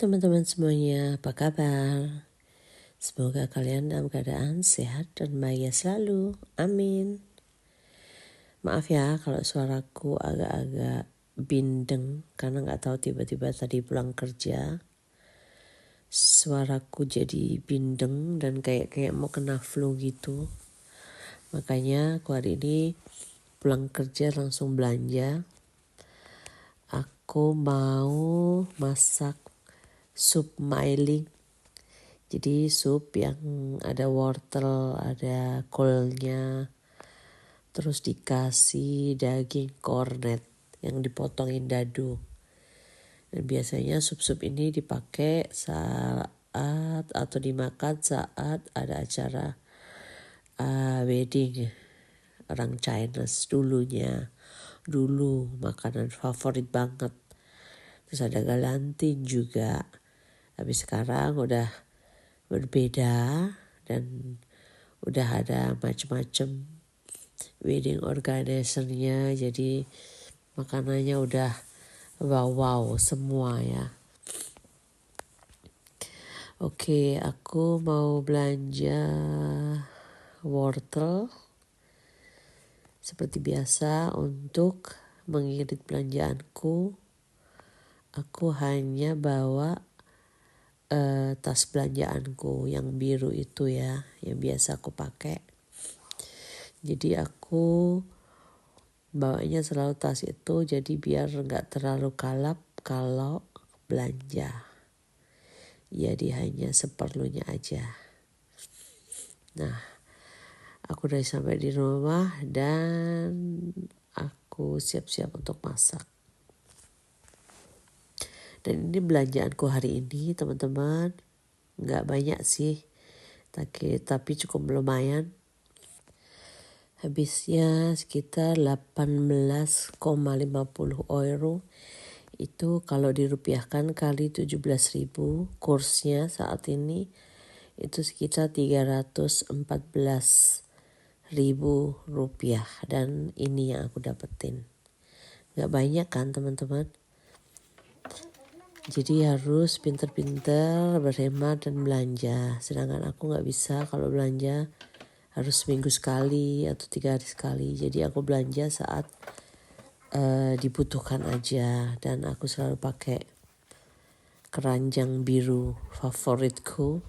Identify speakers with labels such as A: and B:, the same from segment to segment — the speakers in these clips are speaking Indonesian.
A: teman-teman semuanya, apa kabar? Semoga kalian dalam keadaan sehat dan bahagia selalu. Amin. Maaf ya kalau suaraku agak-agak bindeng karena gak tahu tiba-tiba tadi pulang kerja. Suaraku jadi bindeng dan kayak mau kena flu gitu. Makanya aku hari ini pulang kerja langsung belanja. Aku mau masak sup mailing. Jadi sup yang ada wortel, ada kolnya, terus dikasih daging kornet yang dipotongin dadu. Dan biasanya sup-sup ini dipakai saat atau dimakan saat ada acara wedding orang Chinese dulu makanan favorit banget. Terus ada galantin juga. Tapi sekarang udah berbeda dan udah ada macam-macam wedding organizer-nya, jadi makanannya udah wow semua ya. Oke, aku mau belanja wortel seperti biasa. Untuk mengirit belanjaanku, aku hanya bawa tas belanjaanku yang biru itu ya, yang biasa aku pakai. Jadi aku bawanya selalu tas itu, jadi biar nggak terlalu kalap kalau belanja. Jadi hanya seperlunya aja. Nah, aku udah sampai di rumah dan aku siap-siap untuk masak. Dan ini belanjaanku hari ini teman-teman. Nggak banyak sih, tapi cukup lumayan. Habisnya sekitar 18,50 euro. Itu kalau dirupiahkan kali 17.000, kursnya saat ini itu sekitar 314.000 rupiah. Dan ini yang aku dapetin. Gak banyak kan teman-teman. Jadi harus pinter-pinter berhemat dan belanja. Sedangkan aku gak bisa kalau belanja harus seminggu sekali atau 3 hari sekali. Jadi aku belanja saat dibutuhkan aja. Dan aku selalu pakai keranjang biru favoritku.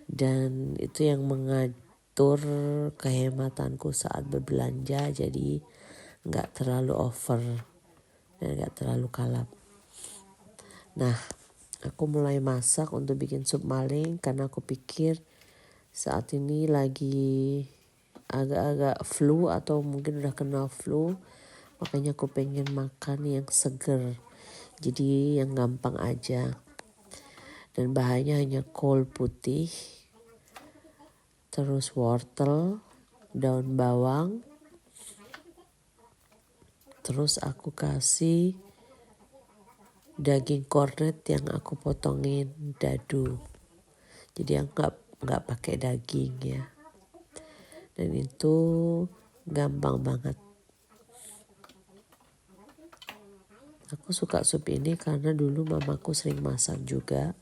A: Dan itu yang mengatur kehematanku saat berbelanja. Jadi gak terlalu over dan gak terlalu kalap. Nah, aku mulai masak untuk bikin sup maling karena aku pikir saat ini lagi agak-agak flu atau mungkin udah kena flu. Makanya aku pengen makan yang seger. Jadi yang gampang aja. Dan bahannya hanya kol putih, terus wortel, daun bawang. Terus aku kasih daging kornet yang aku potongin dadu. Jadi nggak pakai daging ya. Dan itu gampang banget. Aku suka sup ini karena dulu mamaku sering masak juga.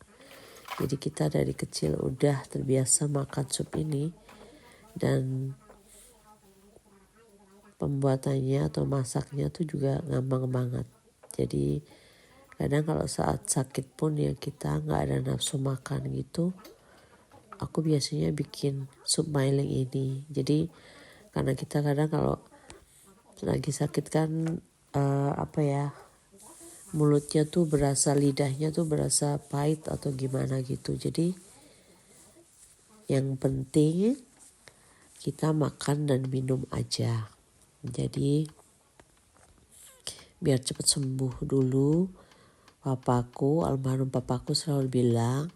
A: Jadi kita dari kecil udah terbiasa makan sup ini. Dan pembuatannya atau masaknya tuh juga gampang banget. Jadi kadang kalau saat sakit pun ya kita gak ada nafsu makan gitu, aku biasanya bikin sup mailing ini. Jadi karena kita kadang kalau lagi sakit kan mulutnya tuh berasa, lidahnya tuh berasa pahit atau gimana gitu. Jadi yang penting kita makan dan minum aja. Jadi biar cepat sembuh dulu. Almarhum papaku selalu bilang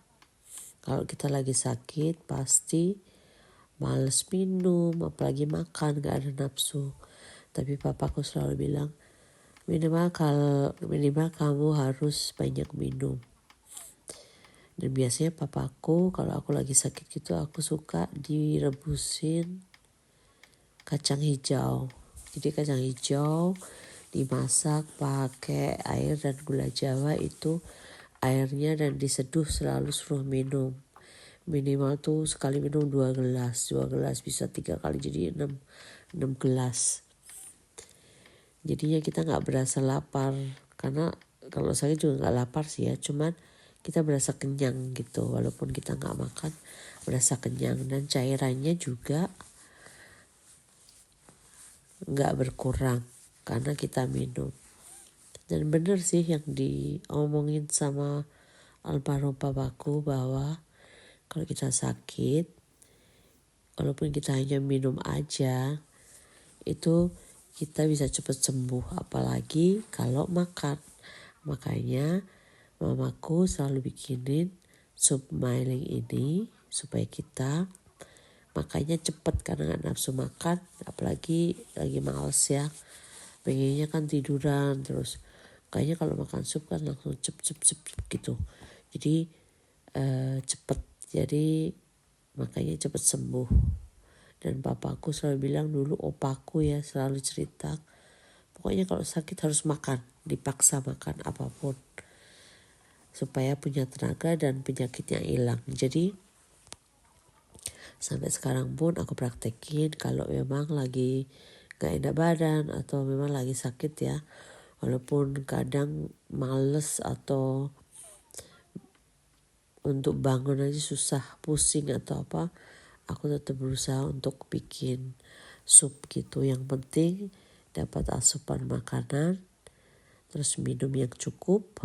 A: kalau kita lagi sakit pasti males minum, apalagi makan, gak ada nafsu. Tapi papaku selalu bilang minimal kamu harus banyak minum. Dan biasanya papaku kalau aku lagi sakit gitu, aku suka direbusin kacang hijau. Jadi kacang hijau dimasak pakai air dan gula jawa, itu airnya dan diseduh, selalu suruh minum. Minimal tuh sekali minum 2 gelas. 2 gelas bisa 3 kali jadi 6 gelas. Jadinya kita gak berasa lapar. Karena kalau saya juga gak lapar sih ya. Cuman kita berasa kenyang gitu. Walaupun kita gak makan, berasa kenyang. Dan cairannya juga gak berkurang karena kita minum. Dan benar sih yang diomongin sama almarhum papaku bahwa kalau kita sakit, walaupun kita hanya minum aja, itu kita bisa cepat sembuh. Apalagi kalau makan. Makanya mamaku selalu bikinin sup mailing ini supaya kita makanya cepat karena gak nafsu makan. Apalagi lagi males ya, pengennya kan tiduran terus. Kayaknya kalau makan sup kan langsung cep gitu. Jadi cepet. Jadi makanya cepet sembuh. Dan papaku selalu bilang, dulu opaku ya selalu cerita, pokoknya kalau sakit harus makan, dipaksa makan apapun supaya punya tenaga dan penyakitnya hilang. Jadi sampai sekarang pun aku praktekin kalau memang lagi gak enak badan atau memang lagi sakit ya. Walaupun kadang males atau untuk bangun aja susah, pusing atau apa, aku tetap berusaha untuk bikin sup gitu. Yang penting dapat asupan makanan, terus minum yang cukup.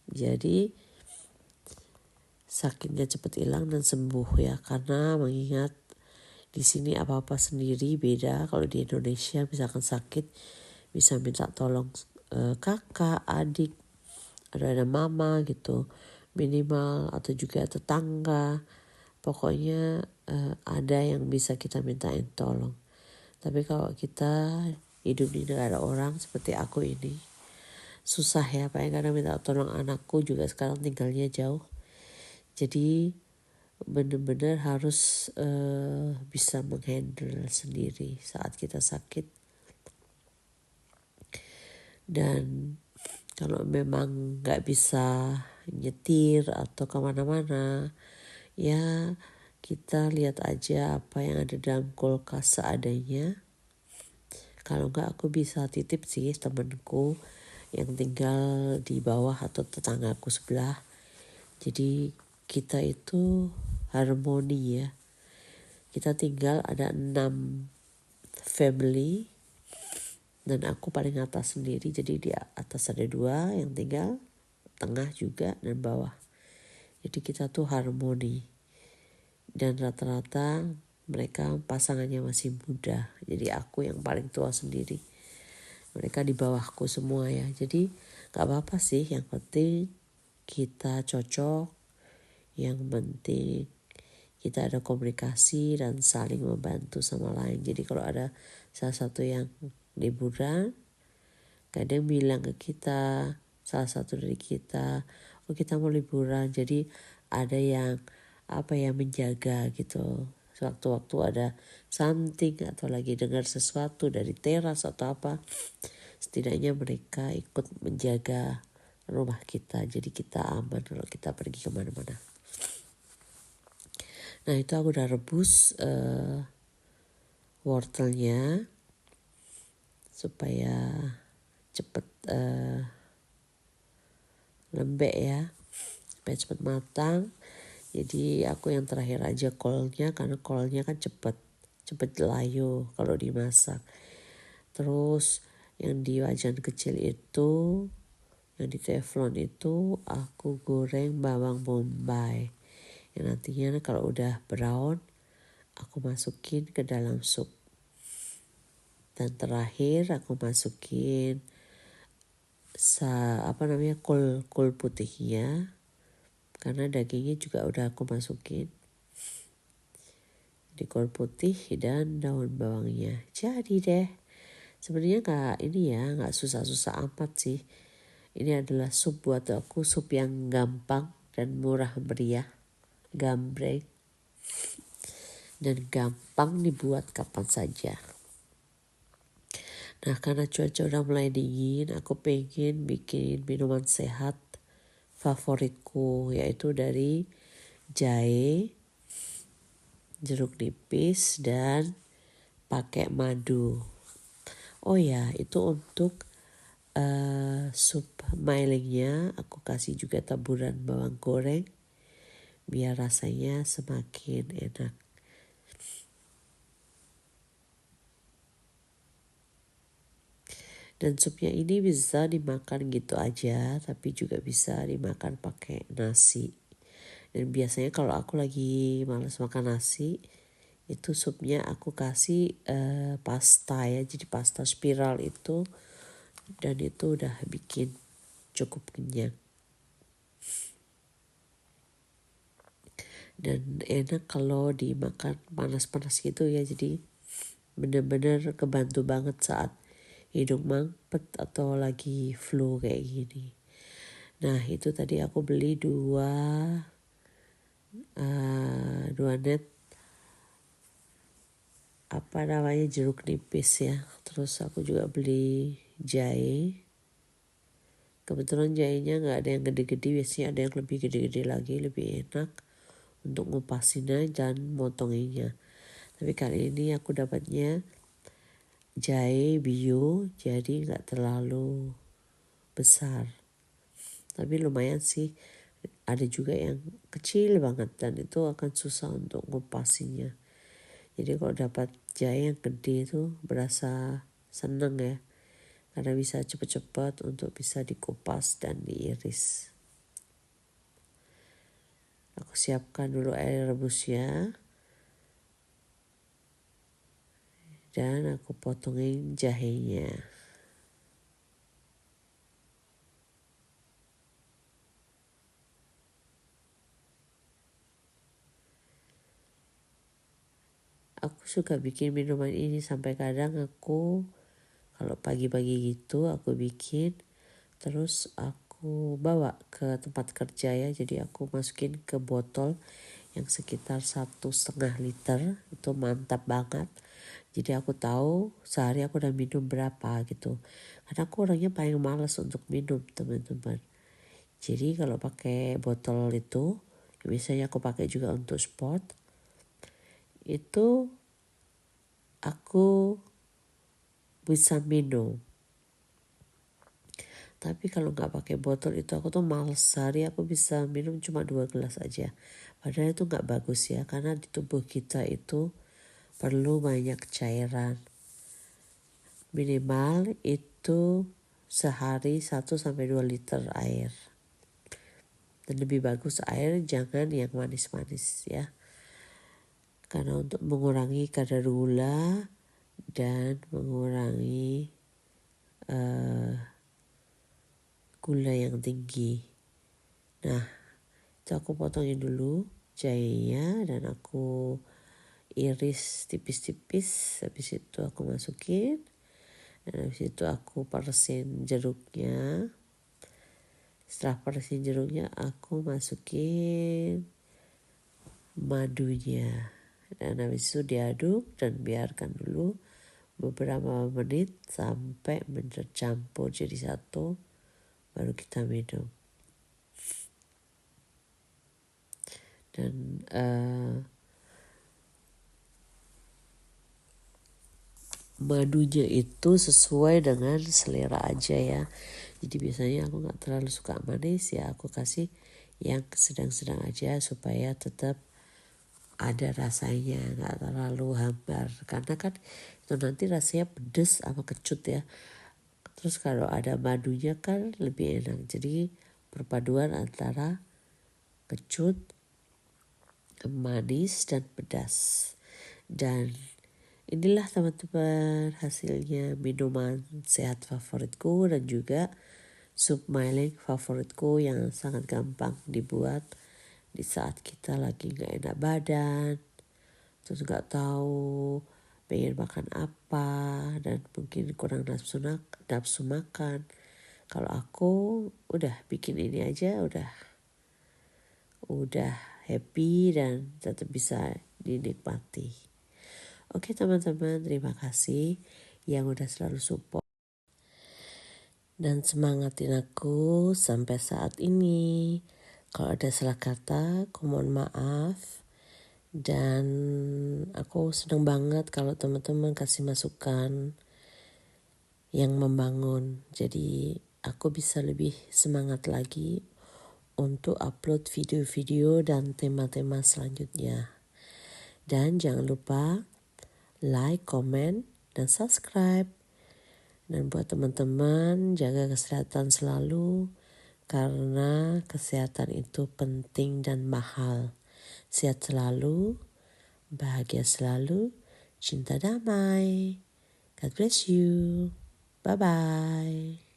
A: Jadi sakitnya cepat hilang dan sembuh ya. Karena mengingat di sini apa-apa sendiri beda. Kalau di Indonesia misalkan sakit bisa minta tolong kakak, adik, ada mama gitu minimal, atau juga tetangga. Pokoknya ada yang bisa kita mintain tolong. Tapi kalau kita hidup di negara orang seperti aku ini, susah ya. Paling kadang minta tolong anakku juga sekarang tinggalnya jauh. Jadi benar-benar harus bisa menghandle sendiri saat kita sakit. Dan kalau memang gak bisa nyetir atau kemana-mana, ya kita lihat aja apa yang ada dalam kulkas seadanya. Kalau enggak aku bisa titip sih temanku yang tinggal di bawah atau tetanggaku sebelah. Jadi kita itu harmoni ya. Kita tinggal ada 6 family dan aku paling atas sendiri. Jadi di atas ada 2 yang tinggal, tengah juga dan bawah. Jadi kita tuh harmoni. Dan rata-rata mereka pasangannya masih muda. Jadi aku yang paling tua sendiri. Mereka di bawahku semua ya. Jadi gak apa-apa sih. Yang penting kita cocok. Yang penting kita ada komunikasi dan saling membantu sama lain. Jadi kalau ada salah satu yang liburan, kadang bilang ke kita, salah satu dari kita, oh kita mau liburan. Jadi ada yang menjaga gitu. Sewaktu-waktu ada something atau lagi dengar sesuatu dari teras atau apa, setidaknya mereka ikut menjaga rumah kita. Jadi kita aman kalau kita pergi kemana-mana. Nah itu aku udah rebus wortelnya supaya cepet lembek ya, supaya cepet matang. Jadi aku yang terakhir aja kolnya, karena kolnya kan cepet layu kalau dimasak. Terus yang di wajan kecil itu, yang di teflon itu aku goreng bawang bombay. Yang nantinya kalau udah brown aku masukin ke dalam sup. Dan terakhir aku masukin kol putihnya. Karena dagingnya juga udah aku masukin. Di kol putih dan daun bawangnya. Jadi deh. Sebenarnya gak susah-susah amat sih. Ini adalah sup buat aku, sup yang gampang dan murah meriah. Gambreng. Dan gampang dibuat kapan saja. Nah karena cuaca udah mulai dingin, aku pengen bikin minuman sehat favoritku, yaitu dari jahe, jeruk nipis, dan pakai madu. Oh ya, itu untuk sup mailingnya aku kasih juga taburan bawang goreng biar rasanya semakin enak. Dan supnya ini bisa dimakan gitu aja, tapi juga bisa dimakan pakai nasi. Dan biasanya kalau aku lagi malas makan nasi, itu supnya aku kasih pasta ya, jadi pasta spiral itu, dan itu udah bikin cukup kenyang. Dan enak kalau dimakan panas-panas gitu ya, jadi bener-bener kebantu banget saat hidung mampet atau lagi flu kayak gini. Nah itu tadi aku beli dua net jeruk nipis ya. Terus aku juga beli jahe. Kebetulan jahenya nggak ada yang gede-gede, biasanya ada yang lebih gede-gede lagi, lebih enak untuk ngupasinnya dan motonginnya. Tapi kali ini aku dapatnya jahe bio, jadi nggak terlalu besar. Tapi lumayan sih, ada juga yang kecil banget dan itu akan susah untuk ngupasinnya. Jadi kalau dapat jahe yang gede itu berasa seneng ya, karena bisa cepat-cepat untuk bisa dikupas dan diiris. Aku siapkan dulu air rebusnya dan aku potongin jahenya. Aku suka bikin minuman ini sampai kadang aku kalau pagi-pagi gitu aku bikin, terus aku bawa ke tempat kerja ya. Jadi aku masukin ke botol yang sekitar 1,5 liter, itu mantap banget. Jadi aku tahu sehari aku udah minum berapa gitu. Karena aku orangnya paling malas untuk minum teman-teman. Jadi kalau pakai botol itu, biasanya aku pakai juga untuk sport, itu aku bisa minum. Tapi kalau nggak pakai botol itu aku tuh males, sehari aku bisa minum cuma 2 gelas aja. Padahal itu nggak bagus ya, karena di tubuh kita itu perlu banyak cairan. Minimal itu sehari 1-2 liter air. Dan lebih bagus air jangan yang manis-manis ya. Karena untuk mengurangi kadar gula dan mengurangi gula yang tinggi. Nah, itu aku potongin dulu jahenya dan aku iris tipis-tipis. Habis itu aku masukin dan habis itu aku peresin jeruknya. Setelah peresin jeruknya aku masukin madunya. Dan habis itu diaduk dan biarkan dulu beberapa menit sampai bercampur jadi satu, baru kita minum. Dan madunya itu sesuai dengan selera aja ya. Jadi biasanya aku gak terlalu suka manis ya, aku kasih yang sedang-sedang aja supaya tetap ada rasanya, gak terlalu hambar. Karena kan itu nanti rasanya pedes sama kecut ya. Terus kalau ada madunya kan lebih enak. Jadi perpaduan antara kecut, manis, dan pedas. Dan inilah teman-teman hasilnya minuman sehat favoritku dan juga sup mailing favoritku yang sangat gampang dibuat di saat kita lagi gak enak badan, terus gak tahu pengen makan apa dan mungkin kurang nafsu makan. Kalau aku udah bikin ini aja udah happy dan tetap bisa dinikmati. Oke teman-teman, terima kasih yang udah selalu support. dan semangatin aku sampai saat ini. Kalau ada salah kata, aku mohon maaf. Dan aku senang banget kalau teman-teman kasih masukan yang membangun. Jadi aku bisa lebih semangat lagi untuk upload video-video dan tema-tema selanjutnya. Dan jangan lupa like, comment, dan subscribe. Dan buat teman-teman, jaga kesehatan selalu karena kesehatan itu penting dan mahal. Sehat selalu, bahagia selalu, cinta damai. God bless you. Bye-bye.